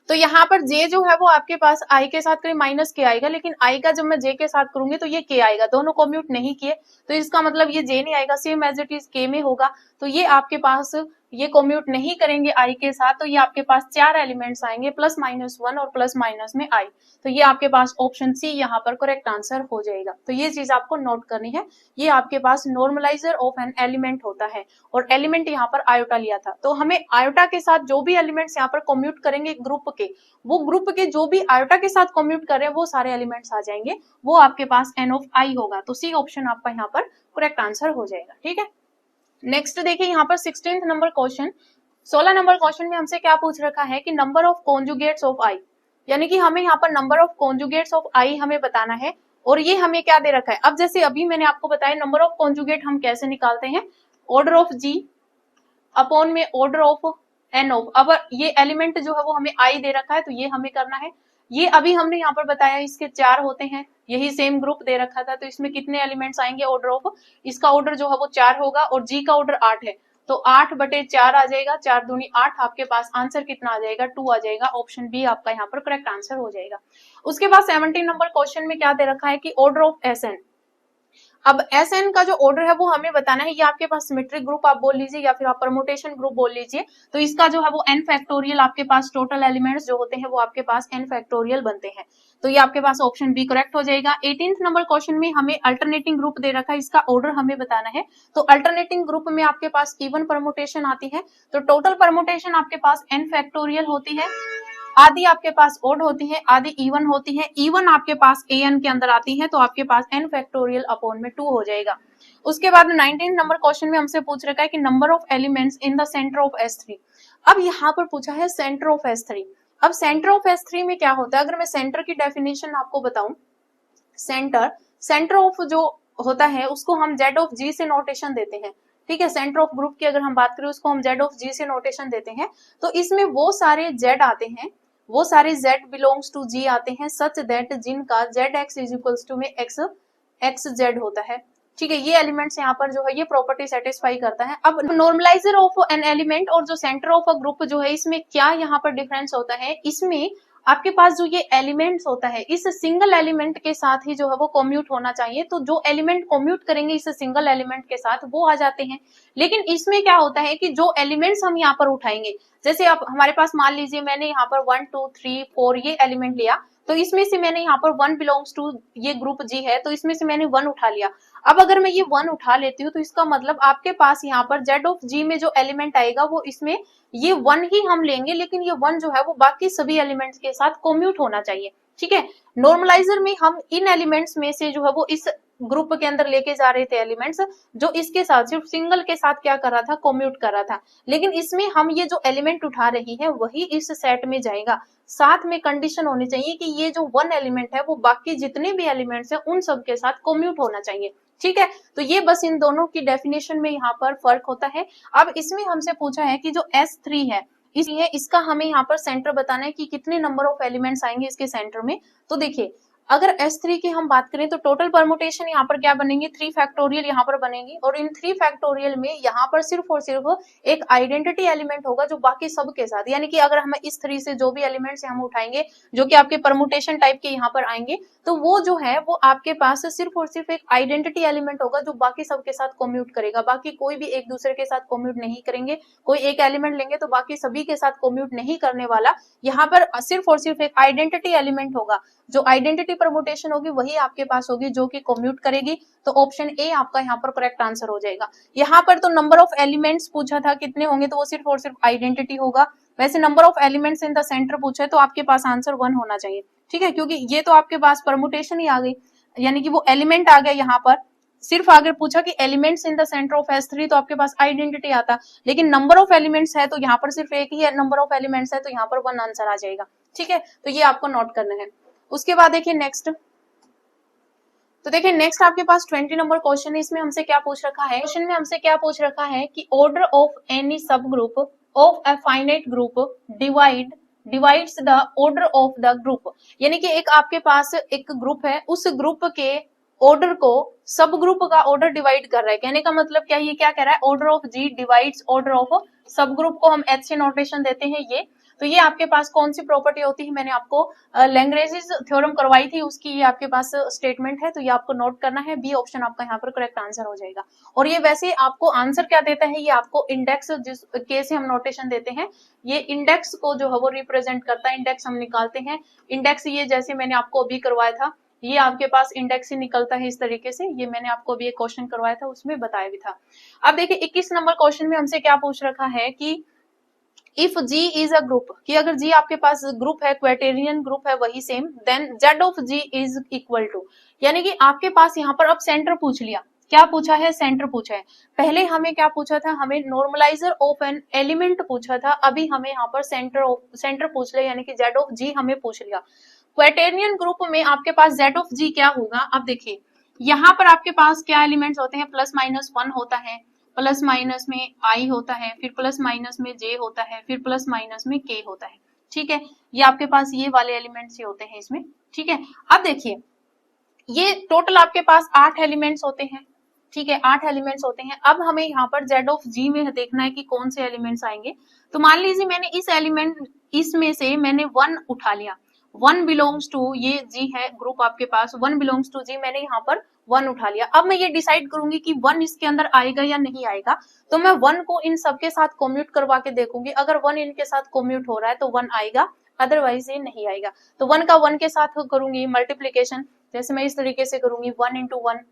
तो यहाँ पर j जो है वो आपके पास i के साथ करीब माइनस k आएगा, लेकिन i का जब मैं j के साथ करूंगी तो ये k आएगा, दोनों कम्यूट नहीं किए तो इसका मतलब ये j नहीं आएगा, same as it is k में होगा। तो ये आपके पास ये कम्यूट नहीं करेंगे i के साथ, तो ये आपके पास 4 एलिमेंट्स आएंगे प्लस माइनस 1 और प्लस माइनस में i। तो ये आपके पास ऑप्शन सी यहाँ पर करेक्ट आंसर हो जाएगा। तो ये चीज आपको नोट करनी है, ये आपके पास नॉर्मलाइजर ऑफ एन एलिमेंट होता है और एलिमेंट यहाँ पर आयोटा लिया था। तो हमें आयोटा के साथ जो भी एलिमेंट्स यहाँ पर कम्यूट करेंगे ग्रुप के, वो ग्रुप के जो भी आयोटा के साथ कम्यूट कर रहे हैं वो सारे एलिमेंट्स आ जाएंगे, वो आपके पास n ऑफ i होगा। तो सी ऑप्शन आपका यहाँ पर करेक्ट आंसर हो जाएगा। ठीक है, नेक्स्ट देखिए यहाँ पर 16th number question, 16 number question में हमसे क्या पूछ रखा है कि नंबर ऑफ कॉन्जुगेट्स ऑफ आई, यानी कि हमें यहाँ पर नंबर ऑफ कॉन्जुगेट्स ऑफ आई हमें बताना है। और ये हमें क्या दे रखा है, अब जैसे अभी मैंने आपको बताया नंबर ऑफ कॉन्जुगेट हम कैसे निकालते हैं, ऑर्डर ऑफ जी अपॉन में ऑर्डर ऑफ एन ऑफ, अब ये एलिमेंट जो है वो हमें आई दे रखा है तो ये हमें करना है। ये अभी हमने यहाँ पर बताया इसके 4 होते हैं, यही सेम ग्रुप दे रखा था, तो इसमें कितने एलिमेंट्स आएंगे ऑर्डर ऑफ, इसका ऑर्डर जो है वो 4 होगा और जी का ऑर्डर 8 है तो 8/4 आ जाएगा, 4 दूनी 8, आपके पास आंसर कितना आ जाएगा 2 आ जाएगा। ऑप्शन बी आपका यहाँ पर करेक्ट आंसर हो जाएगा। उसके बाद 17 नंबर क्वेश्चन में क्या दे रखा है कि ऑर्डर ऑफ एस एन, अब एस एन का जो ऑर्डर है वो हमें बताना है, ये आपके पास सिमेट्रिक ग्रुप आप बोल लीजिए या फिर आप परमुटेशन ग्रुप बोल लीजिए, तो इसका जो है वो n फैक्टोरियल आपके पास टोटल एलिमेंट्स जो होते हैं वो आपके पास n फैक्टोरियल बनते हैं। तो ये आपके पास ऑप्शन बी करेक्ट हो जाएगा। 18th नंबर क्वेश्चन में हमें अल्टरनेटिंग ग्रुप दे रखा है, इसका ऑर्डर हमें बताना है। तो अल्टरनेटिंग ग्रुप में आपके पास इवन परमुटेशन आती है, तो टोटल परमुटेशन आपके पास n फैक्टोरियल होती है, आदि आपके पास ओड होती है, आदि इवन होती है, इवन आपके पास an के अंदर आती है तो आपके पास n फैक्टोरियल अपॉन में 2 हो जाएगा। उसके बाद 19 नंबर क्वेश्चन में हमसे पूछ रखा है कि number of elements in the centre of S3। अब यहाँ पर पूछा है सेंटर ऑफ S3। अब सेंटर ऑफ S3 में क्या होता है, अगर मैं सेंटर की डेफिनेशन आपको बताऊं, सेंटर ऑफ जो होता है उसको हम Z ऑफ G से नोटेशन देते हैं। ठीक है, सेंटर ऑफ ग्रुप की अगर हम बात करें उसको हम Z ऑफ G से नोटेशन देते हैं। तो इसमें वो सारे Z आते हैं, वो सारे Z बिलोंग्स टू G आते हैं सच दैट जिनका ZX इज इक्वल्स टू में XZ होता है। ठीक है, ये एलिमेंट्स यहाँ पर जो है ये प्रॉपर्टी सेटिस्फाई करता है। अब नॉर्मलाइजर ऑफ एन एलिमेंट और जो सेंटर ऑफ अ ग्रुप जो है इसमें क्या यहाँ पर डिफरेंस होता है, इसमें आपके पास जो ये एलिमेंट्स होता है इस सिंगल एलिमेंट के साथ ही जो है वो कम्यूट होना चाहिए, तो जो एलिमेंट कम्यूट करेंगे इस सिंगल एलिमेंट के साथ वो आ जाते हैं। लेकिन इसमें क्या होता है कि जो एलिमेंट्स हम यहाँ पर उठाएंगे, जैसे आप हमारे पास मान लीजिए मैंने यहाँ पर 1 2 3 4 ये एलिमेंट लिया, तो इसमें से मैंने यहाँ पर 1 बिलोंग्स टू ये ग्रुप जी है तो इसमें से मैंने 1 उठा लिया। अब अगर मैं ये 1 उठा लेती हूँ तो इसका मतलब आपके पास यहाँ पर Z ऑफ G में जो एलिमेंट आएगा वो इसमें ये 1 ही हम लेंगे, लेकिन ये 1 जो है वो बाकी सभी एलिमेंट्स के साथ कम्यूट होना चाहिए। ठीक है, नॉर्मलाइजर में हम इन एलिमेंट्स में से जो है वो इस ग्रुप के अंदर लेके जा रहे थे एलिमेंट्स जो इसके साथ सिर्फ सिंगल के साथ क्या कर रहा था, कम्यूट कर रहा था, लेकिन इसमें हम ये जो एलिमेंट उठा रही है वही इस सेट में जाएगा। साथ में कंडीशन होनी चाहिए कि ये जो 1 एलिमेंट है वो बाकी जितने भी एलिमेंट्स हैं उन सब के साथ कम्यूट होना चाहिए। ठीक है, तो ये बस इन दोनों की डेफिनेशन में यहाँ पर फर्क होता है। अब इसमें हमसे पूछा है कि जो S3 है इसलिए इसका हमें यहाँ पर सेंटर बताना है कि कितने नंबर ऑफ एलिमेंट्स आएंगे इसके सेंटर में। तो देखिए अगर S3 की हम बात करें तो टोटल परमुटेशन यहाँ पर क्या बनेंगे, 3 फैक्टोरियल यहाँ पर बनेंगी और इन 3 फैक्टोरियल में यहाँ पर सिर्फ और सिर्फ एक आइडेंटिटी एलिमेंट होगा जो बाकी सब के साथ, यानी कि अगर हमें इस 3 से जो भी एलिमेंट्स हम उठाएंगे जो कि आपके परमुटेशन टाइप के यहाँ पर आएंगे तो वो जो है वो आपके पास सिर्फ और सिर्फ एक आइडेंटिटी एलिमेंट होगा जो बाकी सब के साथ कम्यूट करेगा, बाकी कोई भी एक दूसरे के साथ कम्यूट नहीं करेंगे। कोई एक एलिमेंट लेंगे तो बाकी सभी के साथ कम्यूट नहीं करने वाला, यहाँ पर सिर्फ और सिर्फ एक आइडेंटिटी एलिमेंट होगा, जो आइडेंटिटी परमुटेशन होगी वही आपके पास होगी जो कि कम्यूट करेगी। तो ऑप्शन ए आपका यहाँ पर करेक्ट आंसर हो जाएगा। यहाँ पर तो नंबर ऑफ एलिमेंट्स पूछा था कितने होंगे, तो वो सिर्फ और सिर्फ आइडेंटिटी होगा। वैसे number of elements in the centre पूछा है तो आपके पास आंसर 1 होना चाहिए। ठीक है, क्योंकि ये तो आपके पास परमुटेशन ही आ गई, यानी कि वो एलिमेंट आ गया यहाँ पर। सिर्फ अगर पूछा कि elements in the centre of S3 तो आपके पास आइडेंटिटी आता, लेकिन नंबर ऑफ एलिमेंट्स है तो यहाँ पर सिर्फ एक ही नंबर ऑफ एलिमेंट्स है तो यहाँ पर 1 आंसर आ जाएगा। ठीक है, तो ये आपको नोट करना है। उसके बाद देखिए नेक्स्ट, तो देखिए नेक्स्ट आपके पास 20 नंबर क्वेश्चन है। इसमें हमसे क्या पूछ रखा है, क्वेश्चन में हमसे क्या पूछ रखा है कि ऑर्डर ऑफ एनी सब group of a finite group divides the order of the group, यानी कि एक आपके पास एक ग्रुप है, उस ग्रुप के ऑर्डर को सब ग्रुप का ऑर्डर डिवाइड कर रहा है। कहने का मतलब क्या, ये क्या कह रहा है, order of G divides order of subgroup को हम एच से नोटेशन देते हैं ये। तो ये आपके पास कौन सी प्रॉपर्टी होती है, मैंने आपको लैग्रेंज थ्योरम करवाई थी उसकी ये आपके पास स्टेटमेंट है, तो ये आपको नोट करना है। बी ऑप्शन आपका यहाँ पर करेक्ट आंसर हो जाएगा। और ये वैसे आपको आंसर क्या देता है, ये आपको इंडेक्स जिस के से हम नोटेशन देते हैं, ये इंडेक्स को जो है वो रिप्रेजेंट करता है। इंडेक्स हम निकालते हैं, इंडेक्स ये जैसे मैंने आपको अभी करवाया था, ये आपके पास इंडेक्स ही निकलता है इस तरीके से। ये मैंने आपको अभी एक क्वेश्चन करवाया था उसमें बताया भी था। अब देखिए 21 नंबर क्वेश्चन में हमसे क्या पूछ रखा है कि if G is a group, कि अगर G आपके पास ग्रुप है, क्वाटेरियन ग्रुप है वही same, then Z of G is equal to, यानी कि आपके पास यहाँ पर अब सेंटर पूछ लिया। क्या पूछा है, सेंटर पूछा है। पहले हमें क्या पूछा था, हमें नॉर्मलाइजर ऑफ एन एलिमेंट पूछा था, अभी हमें यहाँ पर सेंटर पूछ लिया, यानी कि Z ऑफ G हमें पूछ लिया। क्वाटेरियन ग्रुप में आपके पास Z ऑफ G क्या होगा, अब देखिए यहाँ पर आपके पास क्या एलिमेंट्स होते हैं, प्लस माइनस 1 होता है, प्लस माइनस में आई होता है, फिर प्लस माइनस में जे होता है, फिर प्लस माइनस में के होता है। ठीक है, ये आपके पास ये वाले एलिमेंट्स ही होते हैं इसमें। ठीक है, अब देखिए ये टोटल आपके पास 8 एलिमेंट्स होते हैं। ठीक है, 8 एलिमेंट्स होते हैं। अब हमें यहाँ पर Z ऑफ G में देखना है कि कौन से एलिमेंट्स आएंगे। तो मान लीजिए मैंने इस एलिमेंट इसमें से मैंने 1 उठा लिया, 1 बिलोंग्स टू, ये G है ग्रुप आपके पास, 1 बिलोंग्स टू G, मैंने यहाँ पर 1 उठा लिया। अब मैं ये डिसाइड करूंगी कि 1 इसके अंदर आएगा या नहीं आएगा, तो मैं 1 को इन सबके साथ कोम्यूट करवा के देखूंगी। अगर 1 इनके साथ कोम्यूट हो रहा है तो 1 आएगा, अदरवाइज ये नहीं आएगा। तो 1 का 1 के साथ करूंगी मल्टीप्लीकेशन, जैसे मैं इस तरीके से करूंगी 1 इंटू 1,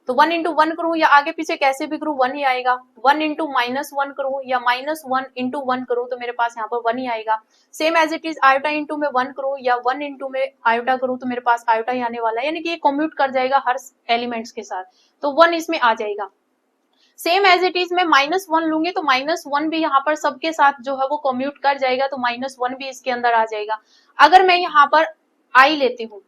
तो 1 इंटू 1 करूं या आगे पीछे कैसे भी करूं 1 ही आएगा। 1 इंटू माइनस 1 करूं या माइनस 1 इंटू 1 करूं तो मेरे पास यहाँ पर 1 ही आएगा। Same as it is iota into में 1 करूं या 1 इंटू में आयोटा करूं तो मेरे पास आयोटा ही आने वाला है, यानी कि ये कम्यूट कर जाएगा हर एलिमेंट्स के साथ, तो 1 इसमें आ जाएगा। सेम एज इट इज मैं माइनस 1 लूंगी तो माइनस 1 भी यहाँ पर सबके साथ जो है वो कम्यूट कर जाएगा, तो माइनस 1 भी इसके अंदर आ जाएगा। अगर मैं यहाँ पर आई लेती हूँ,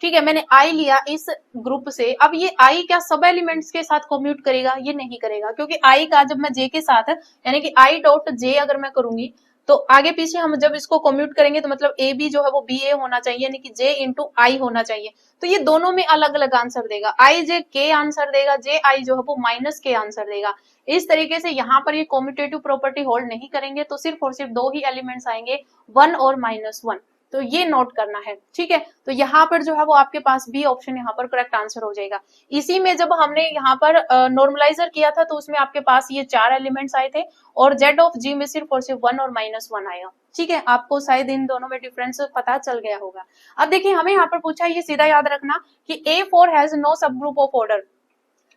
ठीक है, मैंने आई लिया इस ग्रुप से, अब ये आई क्या सब एलिमेंट्स के साथ कम्यूट करेगा, ये नहीं करेगा, क्योंकि आई का जब मैं जे के साथ यानी कि आई डॉट जे अगर मैं करूंगी तो आगे पीछे हम जब इसको कम्यूट करेंगे तो मतलब ए बी जो है वो बी ए होना चाहिए, यानी कि जे इंटू आई होना चाहिए। तो ये दोनों में अलग अलग आंसर देगा, आई जे के आंसर देगा, जे आई जो है वो माइनस के आंसर देगा। इस तरीके से यहाँ पर ये कॉम्यूटेटिव प्रॉपर्टी होल्ड नहीं करेंगे, तो सिर्फ और सिर्फ 2 ही एलिमेंट्स आएंगे, 1 और -1, तो ये नोट करना है। ठीक है, तो यहाँ पर जो है वो आपके पास बी ऑप्शन यहाँ पर करेक्ट आंसर हो जाएगा। इसी में जब हमने यहाँ पर नॉर्मलाइजर किया था तो उसमें आपके पास ये 4 एलिमेंट्स आए थे और Z ऑफ G में सिर्फ और सिर्फ 1 और -1 आएगा। ठीक है, आपको शायद इन दोनों में डिफरेंस पता चल गया होगा। अब देखिए हमें यहाँ पर पूछा है, ये सीधा याद रखना कि A4 हैज नो सब ग्रुप ऑफ ऑर्डर।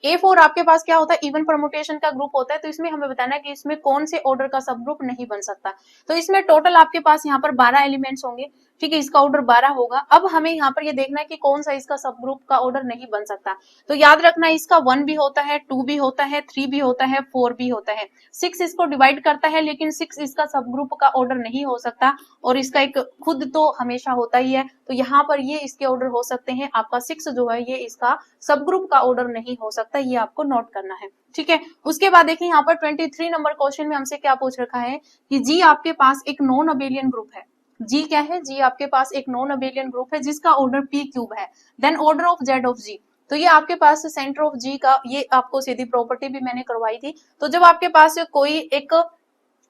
A4 आपके पास क्या होता है, इवन परमुटेशन का ग्रुप होता है, तो इसमें हमें बताना है कि इसमें कौन से ऑर्डर का सब ग्रुप नहीं बन सकता। तो इसमें टोटल आपके पास यहाँ पर 12 एलिमेंट्स होंगे। ठीक है, इसका ऑर्डर 12 होगा। अब हमें यहाँ पर ये देखना है कि कौन सा इसका सब ग्रुप का ऑर्डर नहीं बन सकता। तो याद रखना इसका 1 भी होता है, 2 भी होता है, 3 भी होता है, 4 भी होता है, 6 इसको डिवाइड करता है, लेकिन 6 इसका सब ग्रुप का ऑर्डर नहीं हो सकता और इसका एक खुद तो हमेशा होता ही है। तो यहाँ पर ये इसके ऑर्डर हो सकते हैं, आपका 6 जो है ये इसका सब ग्रुप का ऑर्डर नहीं हो सकता, ये आपको नोट करना है। ठीक है, उसके बाद देखिए यहाँ पर 23 नंबर क्वेश्चन में हमसे क्या पूछ रखा है कि जी आपके पास एक नॉन अबेलियन ग्रुप है। जी क्या है, जी आपके पास एक नॉन अबेलियन ग्रुप है जिसका ऑर्डर पी क्यूब है, then order of Z of G. तो ये आपके पास सेंटर ऑफ जी का, ये आपको सीधी प्रॉपर्टी भी मैंने करवाई थी। तो जब आपके पास कोई एक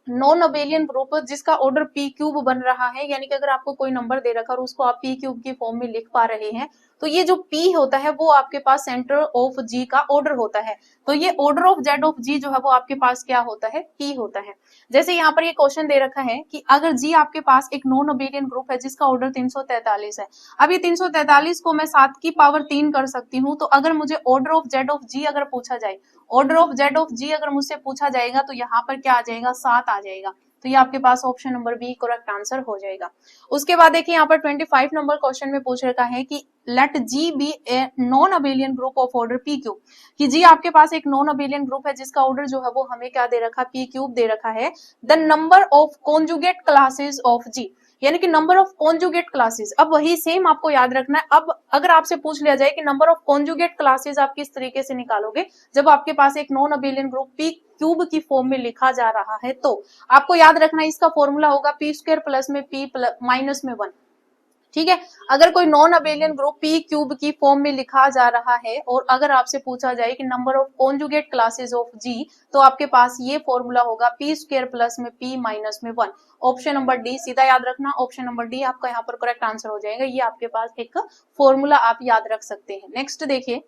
नॉन अबेलियन ग्रुप जिसका ऑर्डर पी क्यूब बन रहा है, यानी कि अगर आपको कोई नंबर दे रखा और उसको आप पी क्यूब की फॉर्म में लिख पा रहे हैं, तो ये जो पी होता है वो आपके पास सेंटर ऑफ जी का ऑर्डर होता है। तो ये ऑर्डर ऑफ जेड ऑफ जी जो है वो आपके पास क्या होता है, पी होता है। जैसे यहाँ पर ये क्वेश्चन दे रखा है कि अगर जी आपके पास एक नॉन अबेलियन ग्रुप है जिसका ऑर्डर 343 है। अब ये 343 को मैं 7 की पावर 3 कर सकती हूँ। तो अगर मुझे ऑर्डर ऑफ जेड ऑफ जी अगर पूछा जाए, ऑर्डर ऑफ जेड ऑफ जी अगर मुझसे पूछा जाएगा तो यहाँ पर क्या आ जाएगा, 7 आ जाएगा। तो ये आपके पास option number B correct answer हो जाएगा। उसके बाद देखिए यहाँ पर 25 नंबर क्वेश्चन में पूछ रखा है कि let G be a non abelian group of order P cube, कि जी आपके पास एक नॉन अबेलियन ग्रुप है जिसका ऑर्डर जो है वो हमें क्या दे रखा है, पी क्यूब दे रखा है। The number of conjugate classes of G, यानी कि नंबर ऑफ कॉन्जुगेट क्लासेस। अब वही सेम आपको याद रखना है। अब अगर आपसे पूछ लिया जाए कि नंबर ऑफ कॉन्जुगेट क्लासेस आप किस तरीके से निकालोगे, जब आपके पास एक non abelian group P cube की फॉर्म में लिखा जा रहा है, तो आपको याद रखना इसका फॉर्मूला होगा पी स्क्वायर प्लस में पी माइनस में 1। ठीक है। अगर कोई non abelian group P cube की फॉर्म में लिखा जा रहा है और अगर आपसे पूछा जाए कि number of conjugate classes of G, तो आपके पास ये फॉर्मूला होगा पी स्क्वायर प्लस में पी माइनस में 1। ऑप्शन नंबर डी सीधा याद रखना, ऑप्शन नंबर डी आपका यहाँ पर करेक्ट आंसर हो जाएगा। ये आपके पास एक फॉर्मूला आप याद रख सकते हैं। नेक्स्ट देखिए,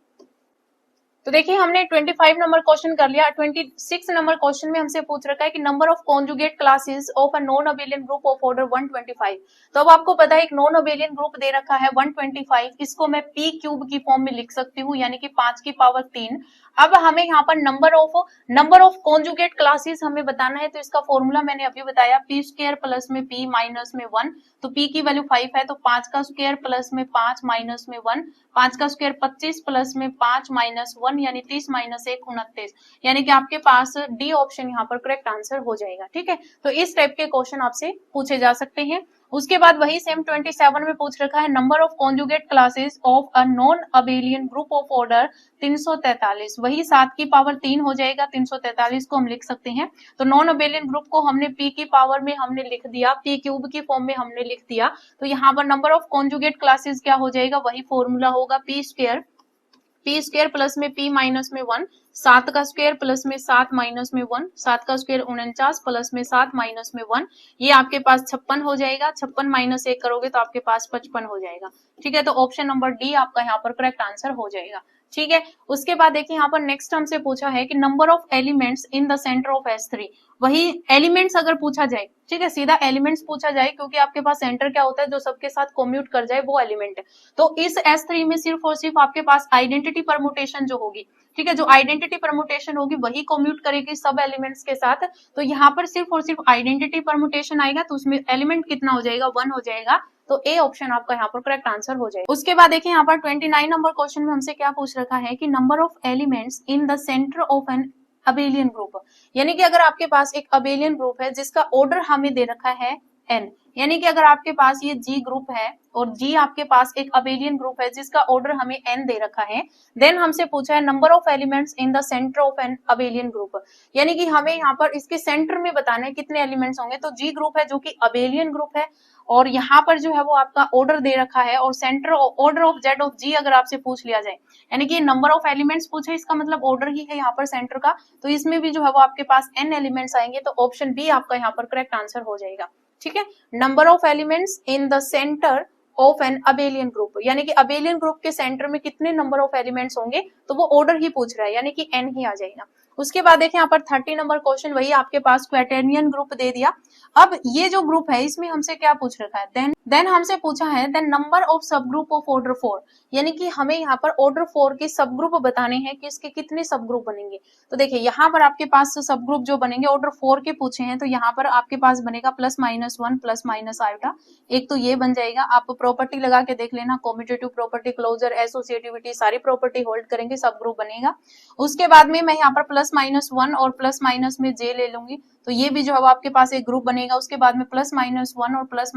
तो देखिए हमने 25 नंबर क्वेश्चन कर लिया। 26 नंबर क्वेश्चन में हमसे पूछ रखा है कि number of conjugate classes of a non abelian group of order 125। तो अब आपको पता है एक नॉन अबेलियन ग्रुप दे रखा है 125, इसको मैं पी क्यूब की फॉर्म में लिख सकती हूँ, यानी कि 5 की पावर 3। अब हमें यहाँ पर नंबर ऑफ कॉन्जुगेट क्लासेस हमें बताना है, तो इसका फॉर्मूला मैंने अभी बताया, पी स्क्वायर प्लस में पी माइनस में 1। तो पी की वैल्यू 5 है, तो 5 का स्क्वायर प्लस में 5 माइनस में 1, 5 का स्क्वायर 25 प्लस में 5 माइनस 1 यानी 30 माइनस 1 29, यानी कि आपके पास डी ऑप्शन यहाँ पर करेक्ट आंसर हो जाएगा। ठीक है, तो इस टाइप के क्वेश्चन आपसे पूछे जा सकते हैं। उसके बाद वही सेम 27 में पूछ रखा है number of conjugate classes of a non abelian group of order 343। वही 7 की पावर 3 हो जाएगा, 343 को हम लिख सकते हैं। तो नॉन अबेलियन ग्रुप को हमने पी की पावर में हमने लिख दिया, पी क्यूब की फॉर्म में हमने लिख दिया। तो यहाँ पर नंबर ऑफ कॉन्जुगेट क्लासेस क्या हो जाएगा, वही फॉर्मूला होगा पी स्क्वायर प्लस में पी माइनस में 1, 7 का स्क्वायर प्लस में 7 माइनस में 1, 7 का स्क्वायर 49 प्लस में 7 माइनस में 1, ये आपके पास 56 हो जाएगा। 56 माइनस 1 करोगे तो आपके पास 55 हो जाएगा। ठीक है, तो ऑप्शन नंबर डी आपका यहाँ पर करेक्ट आंसर हो जाएगा। ठीक है, उसके बाद देखिए यहाँ पर नेक्स्ट हमसे पूछा है कि number of elements in the centre of S3। वही एलिमेंट्स अगर पूछा जाए, ठीक है, सीधा एलिमेंट्स पूछा जाए, क्योंकि आपके पास सेंटर क्या होता है, जो सबके साथ कम्यूट कर जाए वो एलिमेंट है। तो इस S3 में सिर्फ और सिर्फ आपके पास आइडेंटिटी परमुटेशन जो होगी, ठीक है, जो आइडेंटिटी परमुटेशन होगी वही कम्यूट करेगी सब एलिमेंट्स के साथ। तो यहाँ पर सिर्फ और सिर्फ आइडेंटिटी परमुटेशन आएगा, तो उसमें एलिमेंट कितना हो जाएगा, 1 हो जाएगा। तो ए ऑप्शन आपका यहाँ पर करेक्ट आंसर हो जाएगा। उसके बाद देखिए यहाँ पर 29 नंबर क्वेश्चन में हमसे क्या पूछ रखा है कि number of elements in the centre of an abelian group. यानी कि अगर आपके पास एक अबेलियन ग्रुप है जिसका ऑर्डर हमें दे रखा है n, यानी कि अगर आपके पास ये G ग्रुप है और G आपके पास एक अबेलियन ग्रुप है जिसका ऑर्डर हमें n दे रखा है, देन हमसे पूछा है number of elements in the centre of an abelian group. यानी कि हमें यहाँ पर इसके सेंटर में बताना है कितने एलिमेंट्स होंगे। तो G ग्रुप है जो कि अबेलियन ग्रुप है, और यहाँ पर जो है वो आपका ऑर्डर दे रखा है, और centre order of Z of G अगर आपसे पूछ लिया जाए, यानी कि नंबर ऑफ एलिमेंट्स पूछे, इसका मतलब ऑर्डर ही है यहाँ पर सेंटर का, तो इसमें भी जो है वो आपके पास n एलिमेंट्स आएंगे। तो ऑप्शन बी आपका यहाँ पर करेक्ट आंसर हो जाएगा। ठीक है, number of elements in the centre of an abelian group, यानी कि अबेलियन ग्रुप के सेंटर में कितने नंबर ऑफ एलिमेंट्स होंगे, तो वो ऑर्डर ही पूछ रहा है, यानी कि n ही आ जाएगा। उसके बाद देखें यहाँ पर 30 नंबर क्वेश्चन, वही आपके पास क्वाटेरियन ग्रुप दे दिया। अब ये जो ग्रुप है इसमें हमसे क्या पूछ रखा है, देन हमसे पूछा है then number of subgroup of order 4, यानी कि हमें यहाँ पर ऑर्डर 4 के सब ग्रुप बताने हैं कि इसके कितने सब ग्रुप बनेंगे। तो देखिए यहाँ पर आपके पास सब ग्रुप जो बनेंगे ऑर्डर 4 के पूछे हैं, तो यहाँ पर आपके पास बनेगा +-1 +- आयोटा, एक तो ये बन जाएगा। आप प्रॉपर्टी लगा के देख लेना, कॉम्यूटेटिव प्रॉपर्टी, क्लोजर, एसोसिएटिविटी, सारी प्रॉपर्टी होल्ड करेंगे, सब ग्रुप बनेगा। उसके बाद में मैं यहाँ पर +-1 और प्लस में j ले लूंगी, तो ये भी जो है आपके पास एक ग्रुप बनेगा। उसके बाद में +-1 और प्लस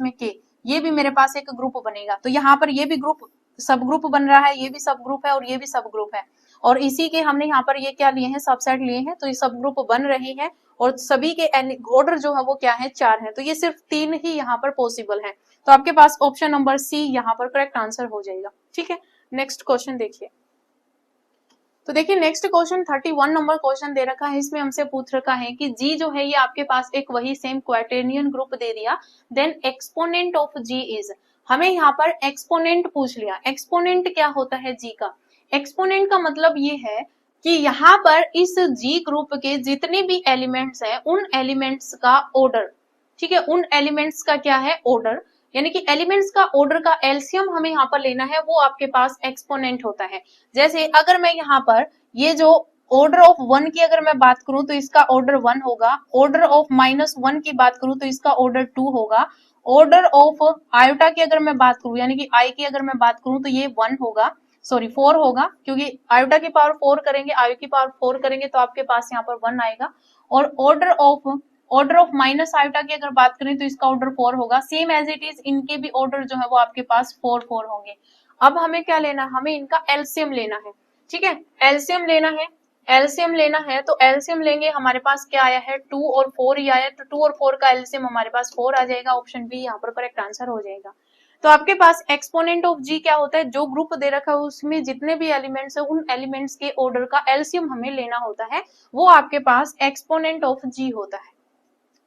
में k, ये भी मेरे पास एक ग्रुप बनेगा। तो यहाँ पर ये भी ग्रुप सब ग्रुप बन रहा है, ये भी सब ग्रुप है और ये भी सब ग्रुप है, और इसी के हमने यहाँ पर ये क्या लिए हैं, सबसेट लिए हैं। तो ये सब ग्रुप बन रहे हैं और सभी के ऑर्डर जो है वो क्या है, 4 है। तो ये सिर्फ 3 ही यहाँ पर पॉसिबल है। तो आपके पास ऑप्शन नंबर सी यहाँ पर करेक्ट आंसर हो जाएगा। ठीक है, नेक्स्ट क्वेश्चन देखिए। तो देखिए नेक्स्ट क्वेश्चन 31 नंबर क्वेश्चन दे रखा है, इसमें हमसे पूछ रखा है कि G जो है ये आपके पास एक वही सेम क्वाटेरियन ग्रुप दे दिया, then exponent of G is, हमें यहाँ पर एक्सपोनेंट पूछ लिया। एक्सपोनेंट क्या होता है G का, एक्सपोनेंट का मतलब ये है कि यहाँ पर इस G ग्रुप के जितने भी एलिमेंट्स हैं उन एलिमेंट्स का ऑर्डर, ठीक है, उन एलिमेंट्स का क्या है, ऑर्डर, यानी कि एलिमेंट्स का ऑर्डर का एलसीएम हमें यहाँ पर लेना है, वो आपके पास एक्सपोनेंट होता है। जैसे अगर मैं यहाँ पर ये जो ऑर्डर ऑफ 1 की अगर मैं बात करूं तो इसका ऑर्डर 1 होगा, ऑर्डर ऑफ -1 की बात करूं तो इसका ऑर्डर 2 होगा, ऑर्डर ऑफ आयोटा की अगर मैं बात करूं यानी कि आई की अगर मैं बात करूं तो ये 1 होगा, सॉरी 4 होगा, क्योंकि आयोटा की पावर 4 करेंगे, आयु की पावर 4 करेंगे तो आपके पास यहाँ पर 1 आएगा। और ऑर्डर ऑफ माइनस आयोटा की अगर बात करें तो इसका ऑर्डर 4 होगा। सेम एज इट इज इनके भी ऑर्डर जो है वो आपके पास 4 होंगे। अब हमें क्या लेना है, हमें इनका एलसीएम लेना है। ठीक है, एलसीएम लेना है। एलसीएम लेना है तो एलसीएम लेंगे, हमारे पास क्या आया है 2 और 4 ही आया, तो 2 और 4 का एलसीएम हमारे पास 4 आ जाएगा, ऑप्शन बी यहाँ पर करेक्ट आंसर हो जाएगा। तो आपके पास एक्सपोनेंट ऑफ जी क्या होता है, जो ग्रुप दे रखा है उसमें जितने भी एलिमेंट्स है उन एलिमेंट्स के ऑर्डर का एलसीएम हमें लेना होता है, वो आपके पास एक्सपोनेंट ऑफ जी होता है।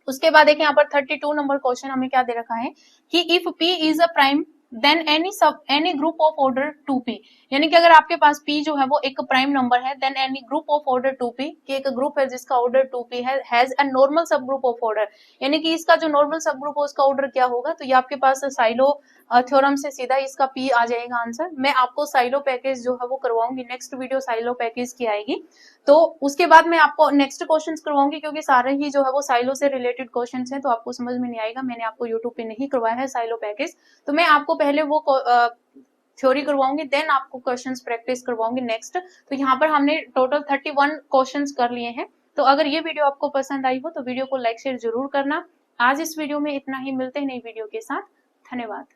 उसके बाद देखिए यहाँ पर 32 नंबर क्वेश्चन हमें क्या दे रखा है कि if P is a prime then any group of order 2P, यानी कि अगर आपके पास P जो है वो एक प्राइम नंबर है, then any group of order 2P, कि एक ग्रुप है जिसका ऑर्डर 2P है, has a normal subgroup of order, यानी कि इसका जो नॉर्मल सब ग्रुप है उसका ऑर्डर क्या होगा, तो ये आपके पास साइलो थ्योरम से सीधा इसका P आ जाएगा आंसर। मैं आपको साइलो पैकेज जो है वो करवाऊंगी, नेक्स्ट वीडियो साइलो पैकेज की आएगी, तो उसके बाद मैं आपको नेक्स्ट क्वेश्चंस करवाऊंगी, क्योंकि सारे ही जो है वो साइलो से रिलेटेड क्वेश्चंस हैं, तो आपको समझ में नहीं आएगा, मैंने आपको यूट्यूब पे नहीं करवाया है साइलो पैकेज, तो मैं आपको पहले वो थ्योरी करवाऊंगी, देन आपको क्वेश्चंस प्रैक्टिस करवाऊंगी नेक्स्ट। तो यहाँ पर हमने टोटल 31 क्वेश्चंस कर लिए हैं। तो अगर ये वीडियो आपको पसंद आई हो तो वीडियो को लाइक शेयर जरूर करना। आज इस वीडियो में इतना ही, मिलते हैं नई वीडियो के साथ, धन्यवाद।